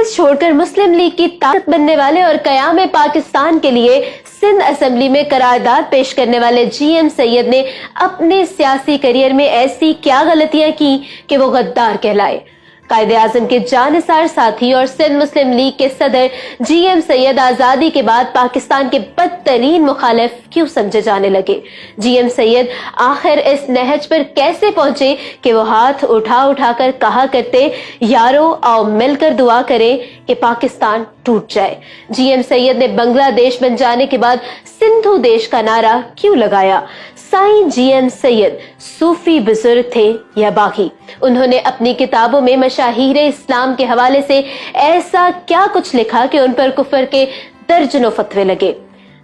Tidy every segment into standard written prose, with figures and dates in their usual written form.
कांग्रेस छोड़कर मुस्लिम लीग की ताकत बनने वाले और कयाम पाकिस्तान के लिए सिंध असेंबली में करारदाद पेश करने वाले जीएम सैयद ने अपने सियासी करियर में ऐसी क्या गलतियां की कि वो गद्दार कहलाए। कायदे आजम के जानिसार साथी और सिंध मुस्लिम लीग के सदर जीएम सैयद आजादी के बाद पाकिस्तान के बदतरीन मुखालिफ क्यों समझे जाने लगे। जीएम सैयद आखिर इस नहज पर कैसे पहुंचे कि वो हाथ उठा कर कहा करते, यारो आओ मिलकर दुआ करें कि पाकिस्तान टूट जाए। जीएम सैयद ने बांग्लादेश बन जाने के बाद सिंधु देश का नारा क्यों लगाया। साईं जीएम सैयद सूफी बुजुर्ग थे या बागी। उन्होंने अपनी किताबों में मशाहीर इस्लाम के हवाले से ऐसा क्या कुछ लिखा कि उन पर कुफर के दर्जनों फतवे लगे।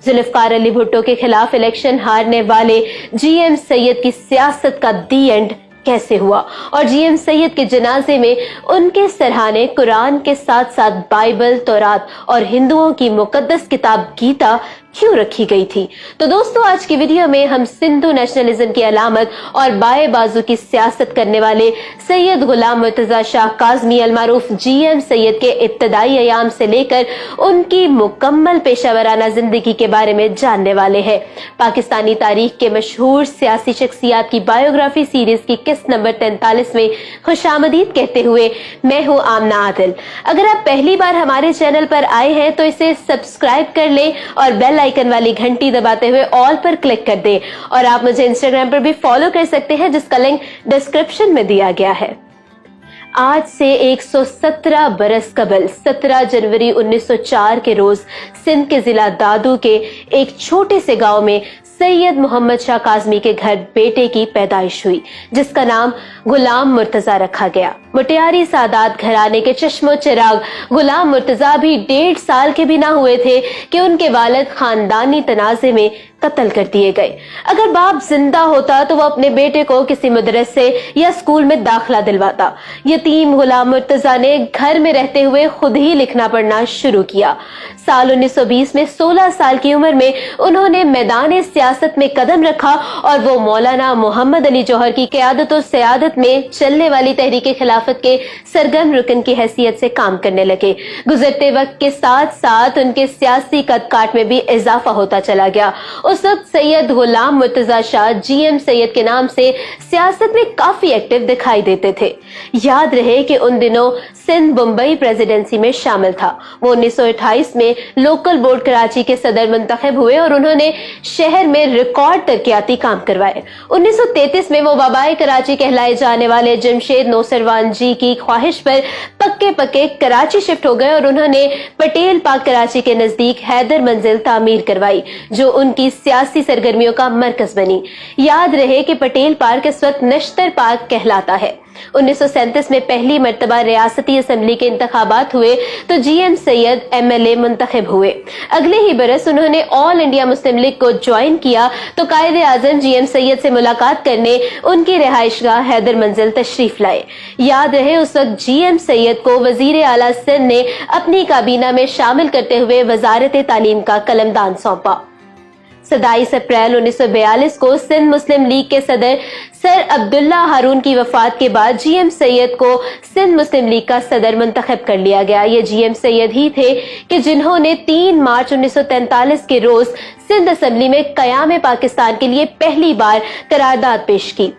जुल्फकार अली भुट्टो के खिलाफ इलेक्शन हारने वाले जीएम सैयद की सियासत का दी एंड कैसे हुआ और जीएम सैयद के जनाजे में उनके सरहाने कुरान के साथ साथ बाइबल, तौरात और हिंदुओं की मुकद्दस किताब गीता क्यों रखी गई थी। तो दोस्तों, आज की वीडियो में हम सिंधु नेशनलिज्म की अलामत और बाएं बाजू की सियासत करने वाले सैयद गुलाम मुर्तजा शाह काज़मी अलमारूफ जीएम सैयद के इब्तदाई अयाम से लेकर उनकी मुकम्मल पेशावराना जिंदगी के बारे में जानने वाले हैं। पाकिस्तानी तारीख के मशहूर सियासी शख्सियात की बायोग्राफी सीरीज की किस्त नंबर 43 में खुशामदीद कहते हुए मैं हूं आमना आदिल। अगर आप पहली बार हमारे चैनल पर आए हैं तो इसे सब्सक्राइब कर लें और बेल आइकन वाली घंटी दबाते हुए ऑल पर क्लिक कर दें। और आप मुझे इंस्टाग्राम पर भी फॉलो कर सकते हैं जिसका लिंक डिस्क्रिप्शन में दिया गया है। आज से 117 बरस कबल 17 जनवरी 1904 के रोज सिंध के जिला दादू के एक छोटे से गांव में सैयद मोहम्मद शाह काज़मी के घर बेटे की पैदाइश हुई, जिसका नाम गुलाम मुर्तजा रखा गया। मुटियारी सादात घराने के चश्मो चिराग गुलाम मुर्तजा भी 1.5 साल के भी ना हुए थे कि उनके वालिद खानदानी तनाजे में कत्ल कर दिए गए। अगर बाप जिंदा होता तो वो अपने बेटे को किसी मदरसे या स्कूल में दाखिला दिलवाता। यतीम गुलाम मुर्तजा ने घर में रहते हुए खुद ही लिखना पढ़ना शुरू किया। साल 1920 में 16 साल की उम्र में उन्होंने मैदान सियासत में कदम रखा और वो मौलाना मोहम्मद अली जौहर की क़यादत और सियादत में चलने वाली तहरीक खिलाफत के सरगर्म रुकन की हैसियत से काम करने लगे। गुजरते वक्त के साथ साथ उनके सियासी कद काट में भी इजाफा होता चला गया। उस वक्त सैयद गुलाम मुर्तजा शाह जीएम सैयद के नाम से सियासत में काफी एक्टिव दिखाई देते थे। याद रहे कि उन दिनों सिंध मुंबई प्रेसिडेंसी में शामिल था। वो 1928 में लोकल बोर्ड कराची के सदर मुंतखब हुए और उन्होंने शहर में रिकॉर्ड तरक्याती काम करवाए। 1933 में वो बाबाए कराची कहलाए जाने वाले जमशेद नौसरवान जी की ख्वाहिश पर पक्के कराची शिफ्ट हो गए और उन्होंने पटेल पार्क कराची के नजदीक हैदर मंजिल तामीर करवाई, जो उनकी सियासी सरगर्मियों का मरकज बनी। याद रहे कि पटेल पार्क इस वक्त नश्तर पार्क कहलाता है। 1937 में पहली मर्तबा रियासती असेंबली के इंतखाबात हुए तो जीएम सैयद एमएलए मुंतखब हुए। अगले ही बरस उन्होंने ऑल इंडिया मुस्लिम लीग को ज्वाइन किया तो कायदे आजम जीएम सैयद से मुलाकात करने उनकी रिहाइशगाह हैदर मंजिल तशरीफ लाए। याद रहे उस वक्त जीएम सैयद को वजीर आला सिंध ने अपनी काबीना में शामिल करते हुए वजारत तालीम का कलमदान सौंपा। 27 अप्रैल 1942 को सिंध मुस्लिम लीग के सदर सर अब्दुल्ला हारून की वफात के बाद जीएम सैयद को सिंध मुस्लिम लीग का सदर मुंतखब कर लिया गया। ये जीएम सैयद ही थे कि जिन्होंने 3 मार्च 1943 के रोज सिंध असेंबली में कयाम पाकिस्तान के लिए पहली बार करारदाद पेश की।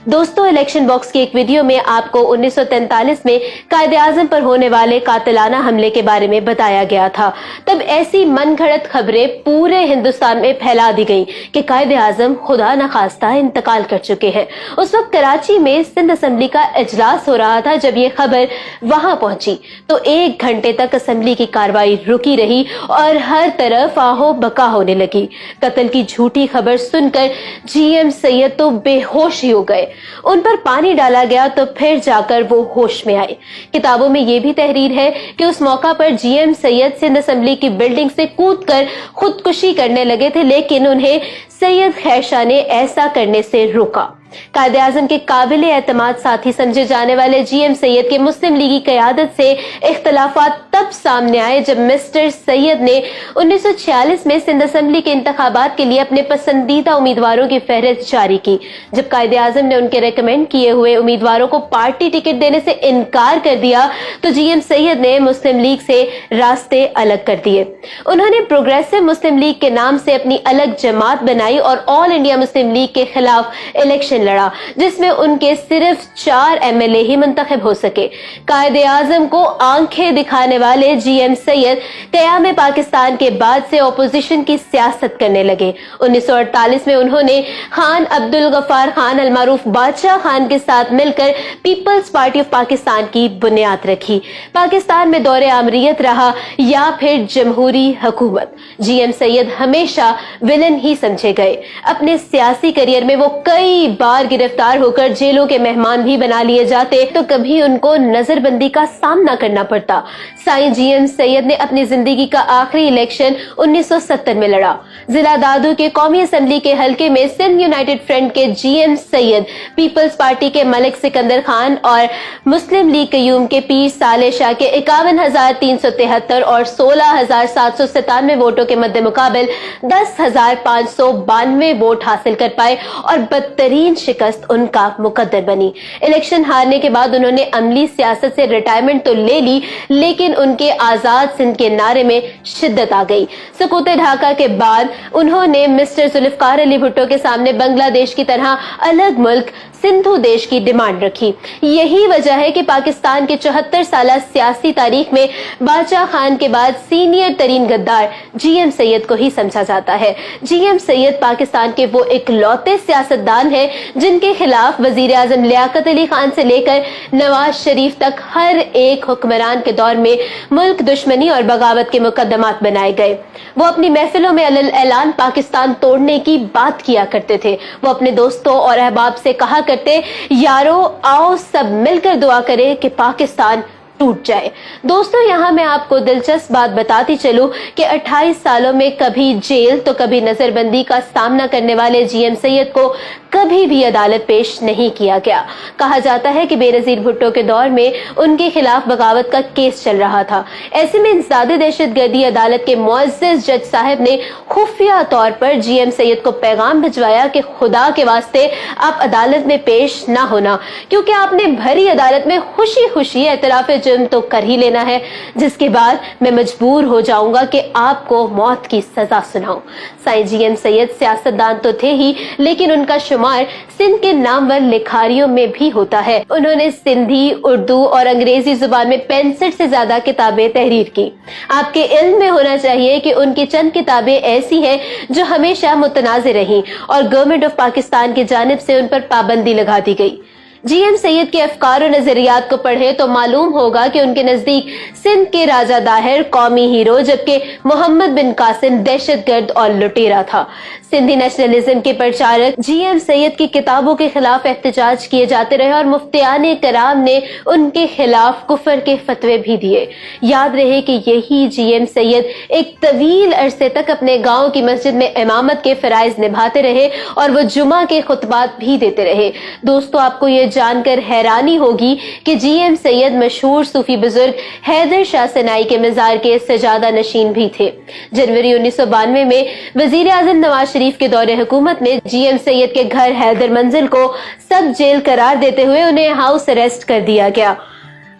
दोस्तों, इलेक्शन बॉक्स की एक वीडियो में आपको 1943 में कायदे आजम पर होने वाले कातिलाना हमले के बारे में बताया गया था। तब ऐसी मनगढ़ंत खबरें पूरे हिंदुस्तान में फैला दी गई कि कायदे आजम खुदा न खास्ता इंतकाल कर चुके हैं। उस वक्त कराची में सिंध असेंबली का इजलास हो रहा था। जब ये खबर वहां पहुंची तो 1 घंटे तक असेंबली की कार्रवाई रुकी रही और हर तरफ आहो बका होने लगी। कत्ल की झूठी खबर सुनकर जीएम सैयद तो बेहोश ही हो गए। उन पर पानी डाला गया तो फिर जाकर वो होश में आए। किताबों में ये भी तहरीर है कि उस मौका पर जीएम सैयद सिंध असेंबली की बिल्डिंग से कूदकर खुदकुशी करने लगे थे, लेकिन उन्हें सैयद खैर शाह ने ऐसा करने से रोका। कायदे आजम के काबिल एतमाद साथी समझे जाने वाले जीएम सैयद के मुस्लिम लीगी क़यादत से इख्तलाफात तब सामने आए जब मिस्टर सैयद ने 1946 में सिंध असेंबली के इंतखाबात के लिए अपने पसंदीदा उम्मीदवारों की फहरिस्त जारी की। जब कायदे आजम ने उनके रेकमेंड किए हुए उम्मीदवारों को पार्टी टिकट देने से इनकार कर दिया तो जीएम सैयद ने मुस्लिम लीग से रास्ते अलग कर दिए। उन्होंने प्रोग्रेसिव मुस्लिम लीग के नाम से अपनी अलग जमात बनाई और ऑल इंडिया मुस्लिम लीग के खिलाफ इलेक्शन लड़ा, जिसमें उनके सिर्फ 4 एमएलए ही मुंतखब हो सके। कायदे आजम को आंखें दिखाने वाले जीएम सैयद क़याम पाकिस्तान के बाद से ऑपोजिशन की सियासत करने लगे। 1948 में उन्होंने खान अब्दुल गफ्फार खान अलमारूफ बादशाह खान के साथ मिलकर पीपल्स पार्टी ऑफ पाकिस्तान की बुनियाद रखी। पाकिस्तान में दौरे आमरीत रहा या फिर जमहूरी हुकूमत, जीएम सैयद हमेशा विलन ही समझे गए। अपने सियासी करियर में वो कई बार गिरफ्तार होकर जेलों के मेहमान भी बना लिए जाते तो कभी उनको नजरबंदी का सामना करना पड़ता। साईं जीएम सैयद ने अपनी जिंदगी का आखिरी इलेक्शन 1970 में लड़ा। जिला दादू के कौमी असेंबली के हलके में सिंध यूनाइटेड फ्रंट के जीएम सैयद, पीपल्स पार्टी के मलिक सिकंदर खान और मुस्लिम लीग कयूम के पीर साले शाह के 51,373 और 16,797 वोटों के मद्दे मुकाबिल 10,592 वोट हासिल कर पाए और बदतरीन शिकस्त उनका मुकद्दर बनी। इलेक्शन हारने के बाद उन्होंने अमली सियासत से रिटायरमेंट तो ले ली, लेकिन उनके आजाद सिंध के नारे में शिद्दत आ गई। सुकूत ढाका के बाद उन्होंने मिस्टर जुल्फकार अली भुट्टो के सामने बांग्लादेश की तरह अलग मुल्क सिंधु देश की डिमांड रखी। यही वजह है कि पाकिस्तान के 74 साल सियासी तारीख में बादशाह खान के बाद सीनियर तरीन गद्दार जीएम सैयद को ही समझा जाता है। जीएम सैयद पाकिस्तान के वो इकलौते सियासतदान हैं जिनके खिलाफ वजीर आजम लियाकत अली खान से लेकर नवाज शरीफ तक हर एक हुक्मरान के दौर में मुल्क दुश्मनी और बगावत के मुकदमात बनाए गए। वो अपनी महफिलों में अलल ऐलान पाकिस्तान तोड़ने की बात किया करते थे। वो अपने दोस्तों और अहबाब से कहा करते, यारो आओ सब मिलकर दुआ करें कि पाकिस्तान टूट जाए। दोस्तों, यहाँ मैं आपको दिलचस्प बात बताती चलूं कि 28 सालों में कभी जेल तो कभी नजरबंदी का सामना करने वाले जीएम सैयद को कभी भी अदालत पेश नहीं किया गया। कहा जाता है कि बेनजीर भुट्टो के दौर में उनके खिलाफ बगावत का केस चल रहा था। ऐसे में ज़्यादा दहशतगर्दी अदालत के मुअज़्ज़ज़ जज साहब ने खुफिया तौर पर जीएम सैयद को पैगाम भिजवाया कि खुदा के वास्ते आप अदालत में पेश ना होना, क्योंकि आपने भरी अदालत में खुशी खुशी एतराफ़ जुर्म तो कर ही लेना है, जिसके बाद मैं मजबूर हो जाऊंगा कि आपको मौत की सजा सुनाऊं। साईं जीएम सैयद सियासतदान तो थे ही, लेकिन उनका शुमार सिंध के नामवर लिखारियों में भी होता है। उन्होंने सिंधी, उर्दू और अंग्रेजी जुबान में 65 से ज्यादा किताबें तहरीर की। आपके इल्म में होना चाहिए कि उनकी चंद किताबें ऐसी हैं जो हमेशा मुतनाज़िर रहीं और गवर्नमेंट ऑफ पाकिस्तान की जानिब से उन पर पाबंदी लगा दी गई। जीएम सैयद के अफकार और नजरियात को पढ़े तो मालूम होगा कि उनके नजदीक सिंध के राजा दाहिर कौमी हीरो, जबकि मोहम्मद बिन कासिम दहशतगर्द और लुटेरा था। सिंधी नेशनलिज्म के प्रचारक जीएम सैयद की किताबों के खिलाफ एहतजाज किए जाते रहे और मुफ्तियाने कराम ने उनके खिलाफ कुफर के फतवे भी दिए। याद रहे कि यही जीएम सैयद एक तवील अरसे तक अपने गांव की मस्जिद में इमामत के फराइज निभाते रहे और वो जुमा के खुतबात भी देते रहे। दोस्तों, आपको ये जानकर हैरानी होगी कि जीएम सैयद मशहूर सूफी बुजुर्ग हैदर शाह सनाई के मजार के सजादा नशीन भी थे। जनवरी 1992 में वजीर आजम नवाज शरीफ के दौरे हुकूमत में जीएम सैयद के घर हैदर मंजिल को सब जेल करार देते हुए उन्हें हाउस अरेस्ट कर दिया गया।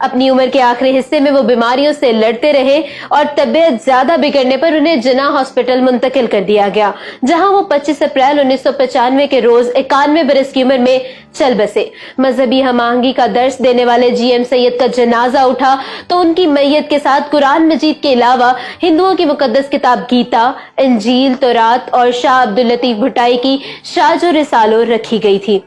अपनी उम्र के आखिरी हिस्से में वो बीमारियों से लड़ते रहे और तबीयत ज्यादा बिगड़ने पर उन्हें जिना हॉस्पिटल मुंतकिल कर दिया गया, जहां वो 25 अप्रैल 1995 के रोज 91 बरस की उम्र में चल बसे। मजहबी हम आहंगी का दर्स देने वाले जीएम सैयद का जनाजा उठा तो उनकी मैयत के साथ कुरान मजीद के अलावा हिंदुओं की मुकद्दस किताब गीता, इंजील, तौरात और शाह अब्दुल लतीफ भुट्टाई की शाजो रिसालो रखी गई थी।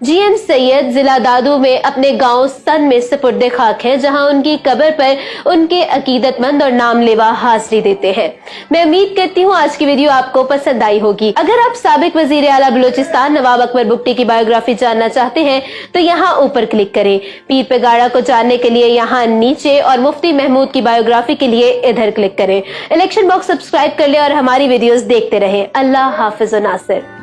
जीएम सैयद जिला दादू में अपने गांव सन में सुपुर्दे खाक है, जहां उनकी कब्र पर उनके अकीदतमंद और नामलेवा हाजिरी देते हैं। मैं उम्मीद करती हूँ आज की वीडियो आपको पसंद आई होगी। अगर आप साबिक वजीर आला बलूचिस्तान नवाब अकबर बुगटी की बायोग्राफी जानना चाहते हैं तो यहाँ ऊपर क्लिक करें। पीर पेगाड़ा को जानने के लिए यहाँ नीचे और मुफ्ती महमूद की बायोग्राफी के लिए इधर क्लिक करें। इलेक्शन बॉक्स सब्सक्राइब कर ले और हमारी वीडियोस देखते रहें। अल्लाह हाफिज व नासिर।